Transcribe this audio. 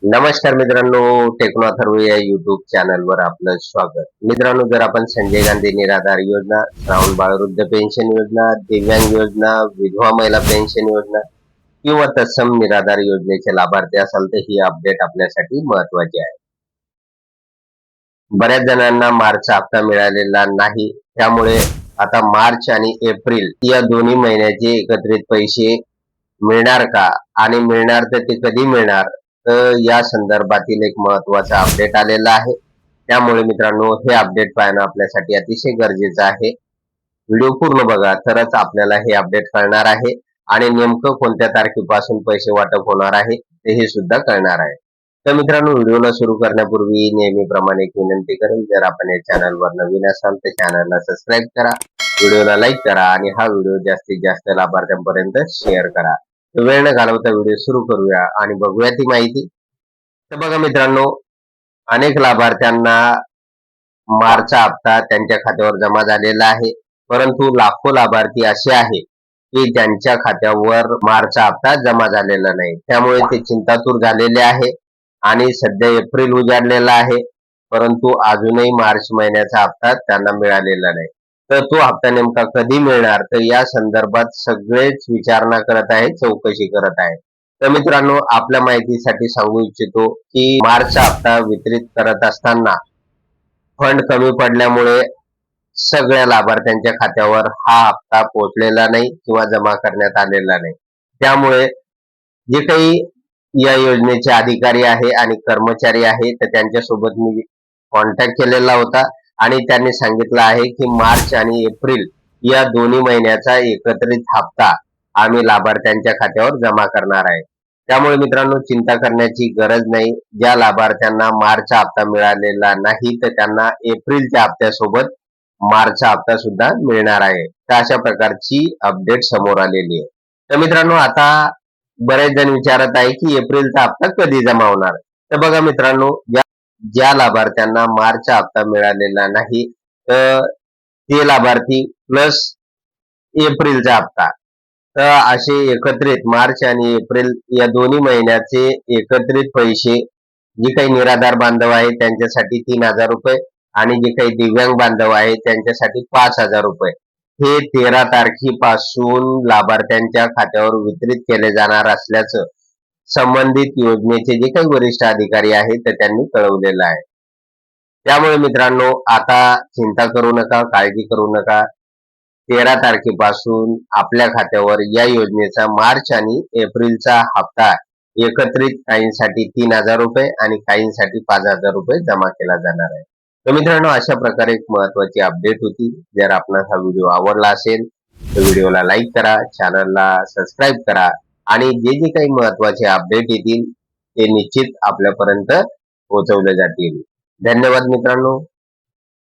नमस्कार मित्रांनो, टेक्नो अथर्व या युट्यूब चॅनलवर आपलं स्वागत. मित्रांनो, जर आपण संजय गांधी निराधार योजना, श्रावण बाळ वृद्ध पेन्शन योजना, दिव्यांग योजना, विधवा महिला पेन्शन योजना किंवा तत्सम निराधार योजनेचे लाभार्थी असाल तर ही अपडेट आपल्यासाठी महत्वाची आहे. बऱ्याच जणांना मार्च हप्ता मिळालेला नाही, त्यामुळे आता मार्च आणि एप्रिल या दोन्ही महिन्याचे एकत्रित पैसे मिळणार का आणि मिळणार तर ते कधी मिळणार, तर या संदर्भातील एक महत्वाचा अपडेट आलेला आहे. त्यामुळे मित्रांनो, हे अपडेट पाहणं आपल्यासाठी अतिशय गरजेचं आहे. व्हिडिओ पूर्ण बघा, तरच आपल्याला हे अपडेट कळणार आहे आणि नेमकं कोणत्या तारखेपासून पैसे वाटप होणार आहे ते सुद्धा कळणार आहे. तर मित्रांनो, व्हिडिओला सुरू करण्यापूर्वी नेहमीप्रमाणे एक विनंती करेल, जर आपण या चॅनलवर नवीन असाल तर चॅनलला सबस्क्राईब करा, व्हिडिओला लाईक करा आणि हा व्हिडिओ जास्तीत जास्त लाभार्थ्यांपर्यंत शेअर करा. वेळ न घालवता व्हिडिओ सुरू करूया आणि बघूया ती माहिती. तर बघा मित्रांनो, अनेक लाभार्थ्यांना मार्चचा हप्ता त्यांच्या खात्यावर जमा झालेला आहे, परंतु लाखो लाभार्थी असे आहेत की ज्यांच्या खात्यावर मार्चचा हप्ता जमा झालेला नाही. त्यामुळे ते चिंतातूर झालेले आहे आणि सध्या एप्रिल उजाडलेला आहे, परंतु अजूनही मार्च महिन्याचा हप्ता त्यांना मिळालेला नाही. तर तो हप्ता नेमका कधी मिळणार, तर या संदर्भात सगळेच विचारणा करत आहेत, चौकशी करत आहेत. तर मित्रांनो, आपल्या माहितीसाठी सांगू इच्छितो की मार्चचा हप्ता वितरित करत असताना फंड कमी पडल्यामुळे सगळ्या लाभार्थ्यांच्या खात्यावर हा हप्ता पोहोचलेला नाही किंवा जमा करण्यात आलेला नाही. त्यामुळे जे काही या योजनेचे अधिकारी आहे आणि कर्मचारी आहे, तर त्यांच्यासोबत मी कॉन्टॅक्ट केलेला होता आणि त्यांनी सांगितलं आहे की मार्च आणि एप्रिल या दोन्ही महिन्याचा एकत्रित हप्ता आम्ही लाभार्थ्यांच्या खात्यावर जमा करणार आहे. त्यामुळे मित्रांनो, चिंता करण्याची गरज नाही. ज्या लाभार्थ्यांना मार्चचा हप्ता मिळालेला नाही, तर त्यांना एप्रिलच्या हप्त्यासोबत मार्चचा हप्ता सुद्धा मिळणार आहे. तर अशा प्रकारची अपडेट समोर आलेली आहे. तर मित्रांनो, आता बरेच जण विचारत आहे की एप्रिलचा हप्ता कधी जमा होणार. तर बघा मित्रांनो, ज्या लाभार्थ्यांना मार्चचा हप्ता मिळालेला नाही, तर ते लाभार्थी प्लस एप्रिलचा हप्ता, तर असे एकत्रित मार्च आणि एप्रिल या दोन्ही महिन्याचे एकत्रित पैसे जे काही निराधार बांधव आहेत त्यांच्यासाठी 3,000 रुपये आणि जे काही दिव्यांग बांधव आहेत त्यांच्यासाठी 5,000 रुपये हे 13 तारखेपासून लाभार्थ्यांच्या खात्यावर वितरित केले जाणार असल्याचं संबंधित योजनेचे जे काही वरिष्ठ अधिकारी आहेत तर त्यांनी कळवलेलं आहे. त्यामुळे मित्रांनो, आता चिंता करू नका, काळजी करू नका. 13 तारखेपासून आपल्या खात्यावर या योजनेचा मार्च आणि एप्रिलचा हप्ता एकत्रित काहींसाठी 3,000 रुपये आणि काहींसाठी 5,000 रुपये जमा केला जाणार आहे. तर मित्रांनो, अशा प्रकारे एक महत्वाची अपडेट होती. जर आपणास हा व्हिडिओ आवडला असेल तर व्हिडिओला लाईक करा, चॅनलला सबस्क्राईब करा आणि जे जे काही महत्वाचे अपडेट येतील ते निश्चित आपल्यापर्यंत पोहोचवले जातील. धन्यवाद मित्रांनो.